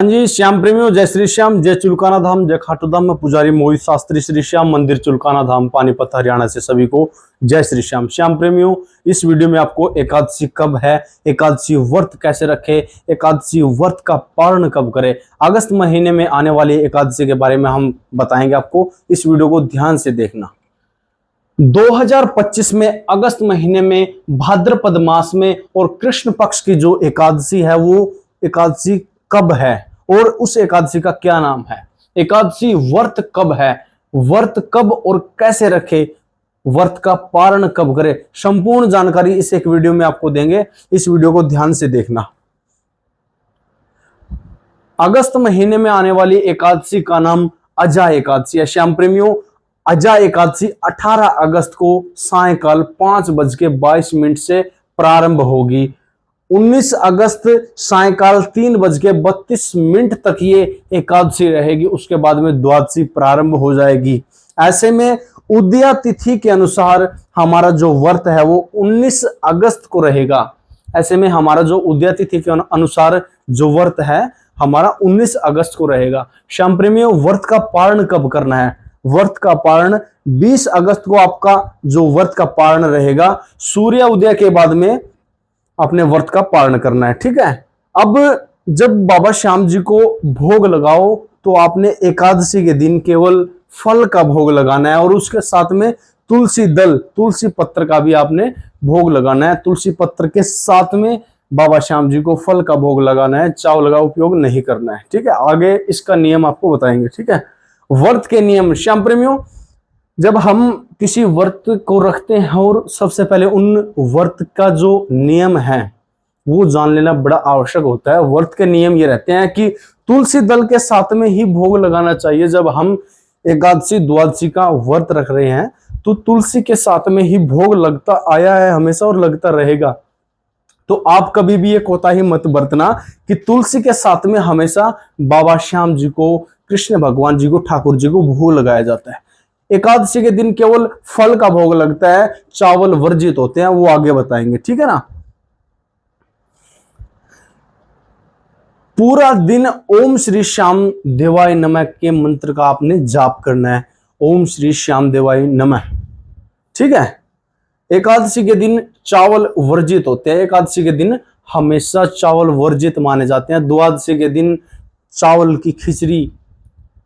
जी, श्याम प्रेमियों, जय श्री श्याम, जय चुलकाना धाम, जय खाटू धाम में पुजारी मोहित शास्त्री, श्री श्याम मंदिर चुलकाना धाम, पानीपत, हरियाणा से सभी को जय श्री श्याम। श्याम प्रेमियों, इस वीडियो में आपको एकादशी कब है, एकादशी व्रत कैसे रखे, एकादशी व्रत का पारण कब करें, अगस्त महीने में आने वाली एकादशी के बारे में हम बताएंगे आपको। इस वीडियो को ध्यान से देखना। 2025 में अगस्त महीने में भाद्रपद मास में और कृष्ण पक्ष की जो एकादशी है वो एकादशी कब है और उस एकादशी का क्या नाम है, एकादशी व्रत कब है, व्रत कब और कैसे रखे, व्रत का पारण कब करें, संपूर्ण जानकारी इस एक वीडियो में आपको देंगे। इस वीडियो को ध्यान से देखना। अगस्त महीने में आने वाली एकादशी का नाम अजा एकादशी है। श्याम प्रेमियों, अजा एकादशी 18 अगस्त को सायंकाल 5:22 से प्रारंभ होगी। 19 अगस्त सायंकाल 3:32 तक ये एकादशी रहेगी। उसके बाद में द्वादशी प्रारंभ हो जाएगी। ऐसे में उदया तिथि के अनुसार हमारा जो व्रत है वो 19 अगस्त को रहेगा। ऐसे में हमारा जो उदया तिथि के अनुसार जो व्रत है हमारा 19 अगस्त को रहेगा। श्याम प्रेमियों, व्रत का पारण कब करना है? व्रत का पारण 20 अगस्त को आपका जो व्रत का पारण रहेगा, सूर्य उदय के बाद में अपने व्रत का पारण करना है। ठीक है। अब जब बाबा श्याम जी को भोग लगाओ तो आपने एकादशी के दिन केवल फल का भोग लगाना है और उसके साथ में तुलसी दल, तुलसी पत्र का भी आपने भोग लगाना है। तुलसी पत्र के साथ में बाबा श्याम जी को फल का भोग लगाना है, चावल का उपयोग नहीं करना है। ठीक है। आगे इसका नियम आपको बताएंगे। ठीक है। व्रत के नियम। श्याम प्रेमियों, जब हम किसी व्रत को रखते हैं और सबसे पहले उन व्रत का जो नियम है वो जान लेना बड़ा आवश्यक होता है। व्रत के नियम ये रहते हैं कि तुलसी दल के साथ में ही भोग लगाना चाहिए। जब हम एकादशी द्वादशी का व्रत रख रहे हैं तो तुलसी के साथ में ही भोग लगता आया है हमेशा और लगता रहेगा। तो आप कभी भी ये कोताही मत बरतना कि तुलसी के साथ में हमेशा बाबा श्याम जी को, कृष्ण भगवान जी को, ठाकुर जी को भोग लगाया जाता है। एकादशी के दिन केवल फल का भोग लगता है, चावल वर्जित होते हैं, वो आगे बताएंगे। ठीक है ना। पूरा दिन ओम श्री श्याम देवाय नमः के मंत्र का आपने जाप करना है। ओम श्री श्याम देवाय नमः। ठीक है। एकादशी के दिन चावल वर्जित होते हैं। एकादशी के दिन हमेशा चावल वर्जित माने जाते हैं। द्वादशी के दिन चावल की खिचड़ी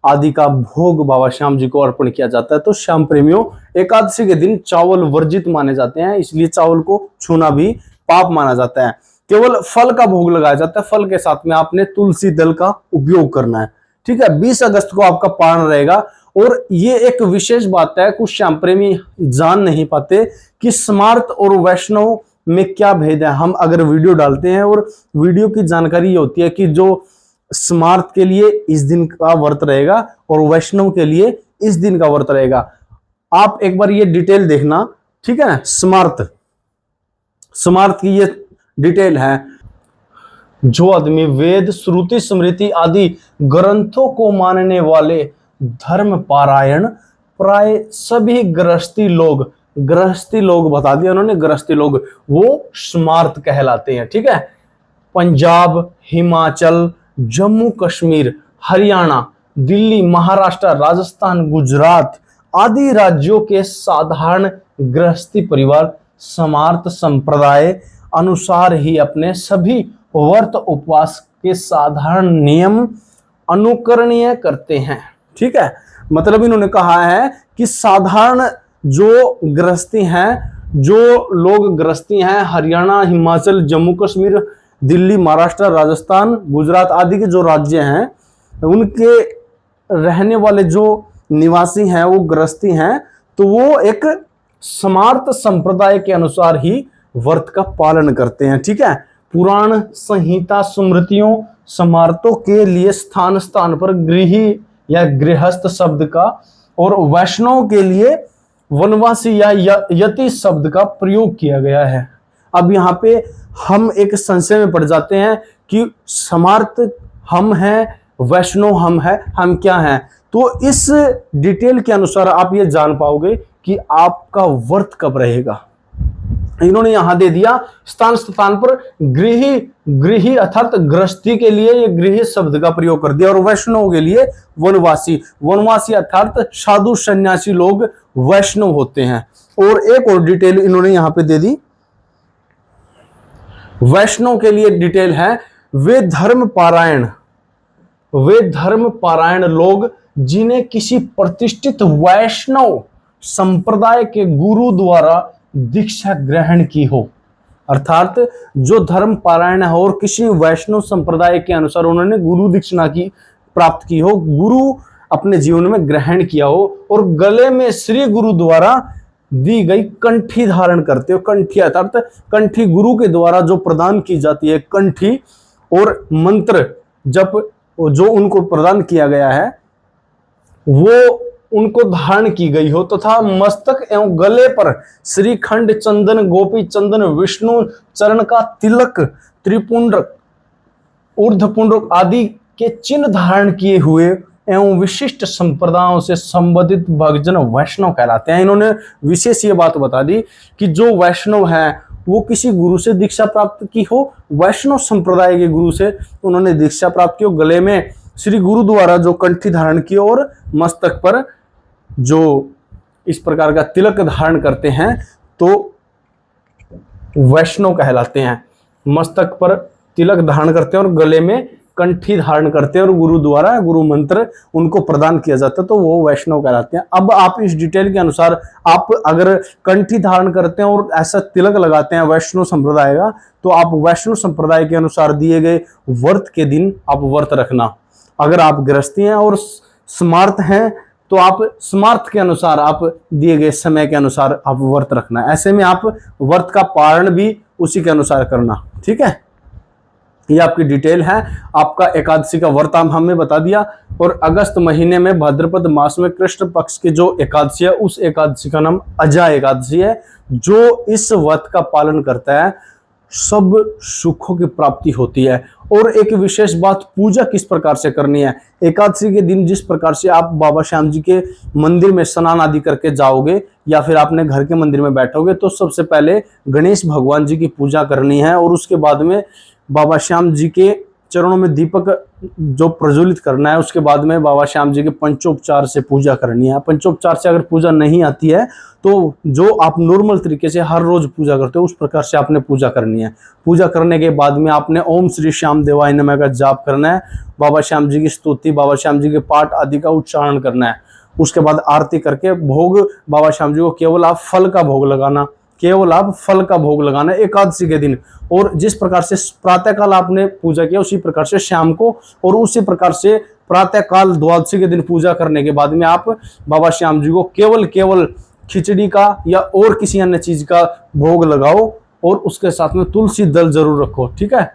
आदि का भोग बाबा श्याम जी को अर्पण किया जाता है। तो श्याम प्रेमियों, एकादशी के दिन चावल वर्जित माने जाते हैं, इसलिए चावल को छूना भी पाप माना जाता है। केवल फल का भोग लगाया जाता है। फल के साथ में आपने तुलसी दल का उपयोग करना है। ठीक है। 20 अगस्त को आपका पारण रहेगा। और ये एक विशेष बात है, कुछ श्याम प्रेमी जान नहीं पाते कि स्मार्त और वैष्णव में क्या भेद है। हम अगर वीडियो डालते हैं और वीडियो की जानकारी ये होती है कि जो स्मार्त के लिए इस दिन का व्रत रहेगा और वैष्णव के लिए इस दिन का व्रत रहेगा। आप एक बार ये डिटेल देखना। ठीक है। स्मार्त की ये डिटेल है। जो आदमी वेद, श्रुति, स्मृति आदि ग्रंथों को मानने वाले, धर्म पारायण, प्राय सभी गृहस्थी लोग बता दिया उन्होंने, गृहस्थी लोग वो स्मार्त कहलाते हैं। ठीक है। पंजाब, हिमाचल, जम्मू कश्मीर, हरियाणा, दिल्ली, महाराष्ट्र, राजस्थान, गुजरात आदि राज्यों के साधारण गृहस्थी परिवार स्मार्त संप्रदाय अनुसार ही अपने सभी व्रत उपवास के साधारण नियम अनुकरणीय करते हैं। ठीक है। मतलब इन्होंने कहा है कि साधारण जो गृहस्थी हैं, जो लोग गृहस्थी हैं, हरियाणा, हिमाचल, जम्मू कश्मीर, दिल्ली, महाराष्ट्र, राजस्थान, गुजरात आदि के जो राज्य हैं उनके रहने वाले जो निवासी हैं वो गृहस्थी हैं, तो वो एक स्मार्त संप्रदाय के अनुसार ही व्रत का पालन करते हैं। ठीक है। पुराण संहिता स्मृतियों स्मार्तों के लिए स्थान स्थान पर गृही या गृहस्थ शब्द का और वैष्णव के लिए वनवासी या यति शब्द का प्रयोग किया गया है। अब यहाँ पे हम एक संशय में पड़ जाते हैं कि स्मार्त हम हैं, वैष्णव हम हैं, हम क्या हैं। तो इस डिटेल के अनुसार आप ये जान पाओगे कि आपका व्रत कब रहेगा। इन्होंने यहां दे दिया स्थान स्थान पर गृही, गृही अर्थात गृहस्थी के लिए ये गृही शब्द का प्रयोग कर दिया, और वैष्णव के लिए वनवासी, वनवासी अर्थात साधु सन्यासी लोग वैष्णव होते हैं। और एक और डिटेल इन्होंने यहां पे दे दी, वैष्णव के लिए डिटेल है, वे धर्म पारायण, वे धर्म पारायण लोग जिन्हें किसी प्रतिष्ठित वैष्णव संप्रदाय के गुरु द्वारा दीक्षा ग्रहण की हो, अर्थात जो धर्म पारायण है और किसी वैष्णव संप्रदाय के अनुसार उन्होंने गुरु दीक्षा की प्राप्त की हो, गुरु अपने जीवन में ग्रहण किया हो, और गले में श्री गुरु द्वारा दी गई कंठी धारण करते हो। कंठी अर्थात कंठी गुरु के द्वारा जो प्रदान की जाती है कंठी, और मंत्र जप जो उनको प्रदान किया गया है वो उनको धारण की गई हो, तथा मस्तक एवं गले पर श्रीखंड, चंदन, गोपी चंदन, विष्णु चरण का तिलक, त्रिपुंड, ऊर्ध्वपुंड आदि के चिन्ह धारण किए हुए एवं विशिष्ट संप्रदायों से संबंधित भक्तजन वैष्णव कहलाते हैं। इन्होंने विशेष ये बात बता दी कि जो वैष्णव है वो किसी गुरु से दीक्षा प्राप्त की हो, वैष्णव संप्रदाय के गुरु से उन्होंने दीक्षा प्राप्त की हो, गले में श्री गुरु द्वारा जो कंठी धारण की और मस्तक पर जो इस प्रकार का तिलक धारण करते हैं तो वैष्णव कहलाते हैं। मस्तक पर तिलक धारण करते हैं और गले में कंठी धारण करते हैं और गुरु द्वारा गुरु मंत्र उनको प्रदान किया जाता है तो वो वैष्णव कहलाते हैं। अब आप इस डिटेल के अनुसार आप अगर कंठी धारण करते हैं और ऐसा तिलक लगाते हैं वैष्णव संप्रदाय का, तो आप वैष्णव संप्रदाय के अनुसार दिए गए व्रत के दिन आप व्रत रखना। अगर आप गृहस्थी हैं और स्मार्त हैं तो आप स्मार्त के अनुसार आप दिए गए समय के अनुसार आप व्रत रखना। ऐसे में आप व्रत का पारण भी उसी के अनुसार करना। ठीक है, ये आपकी डिटेल है। आपका एकादशी का व्रत हमें बता दिया, और अगस्त महीने में भाद्रपद मास में कृष्ण पक्ष की जो एकादशी है उस एकादशी का नाम अजा एकादशी है। जो इस व्रत का पालन करता है सब सुखों की प्राप्ति होती है। और एक विशेष बात, पूजा किस प्रकार से करनी है। एकादशी के दिन जिस प्रकार से आप बाबा श्याम जी के मंदिर में स्नान आदि करके जाओगे या फिर आपने घर के मंदिर में बैठोगे तो सबसे पहले गणेश भगवान जी की पूजा करनी है, और उसके बाद में बाबा श्याम जी के चरणों में दीपक जो प्रज्वलित करना है, उसके बाद में बाबा श्याम जी के पंचोपचार से पूजा करनी है। पंचोपचार से अगर पूजा नहीं आती है तो जो आप नॉर्मल तरीके से हर रोज पूजा करते हो उस प्रकार से आपने पूजा करनी है। पूजा करने के बाद में आपने ओम श्री श्याम देवाय नमः का जाप करना है, बाबा श्याम जी की स्तुति, बाबा श्याम जी के पाठ आदि का उच्चारण करना है। उसके बाद आरती करके भोग बाबा श्याम जी को केवल आप फल का भोग लगाना, केवल आप फल का भोग लगाना एकादशी के दिन। और जिस प्रकार से प्रातःकाल आपने पूजा किया उसी प्रकार से शाम को, और उसी प्रकार से प्रातःकाल द्वादशी के दिन पूजा करने के बाद में आप बाबा श्याम जी को केवल खिचड़ी का या और किसी अन्य चीज का भोग लगाओ, और उसके साथ में तुलसी दल जरूर रखो। ठीक है,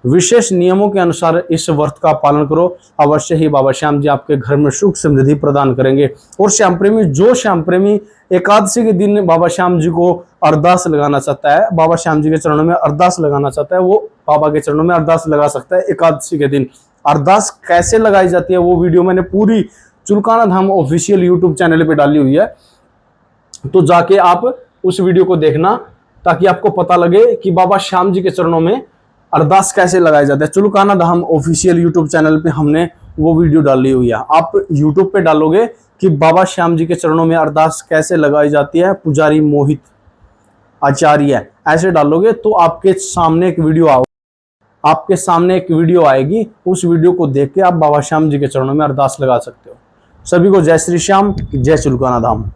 विशेष नियमों के अनुसार इस व्रत का पालन करो, अवश्य ही बाबा श्याम जी आपके घर में सुख समृद्धि प्रदान करेंगे। और श्याम प्रेमी, जो श्याम प्रेमी एकादशी के दिन बाबा श्याम जी को अरदास लगाना चाहता है, बाबा श्याम जी के चरणों में अरदास लगाना चाहता है, वो बाबा के चरणों में अरदास लगा सकता है एकादशी के दिन। अरदास कैसे लगाई जाती है वो वीडियो मैंने पूरी चुलकाना धाम ऑफिशियल यूट्यूब चैनल पे डाली हुई है, तो जाके आप उस वीडियो को देखना ताकि आपको पता लगे कि बाबा श्याम जी के चरणों में अरदास कैसे लगाया जाता है। चुलकाना धाम ऑफिशियल यूट्यूब चैनल पे हमने वो वीडियो डाली हुई है। आप यूट्यूब पे डालोगे कि बाबा श्याम जी के चरणों में अरदास कैसे लगाई जाती है, पुजारी मोहित आचार्य, ऐसे डालोगे तो आपके सामने एक वीडियो आएगी। उस वीडियो को देख के आप बाबा श्याम जी के चरणों में अरदास लगा सकते हो। सभी को जय श्री श्याम, जय चुलकाना धाम।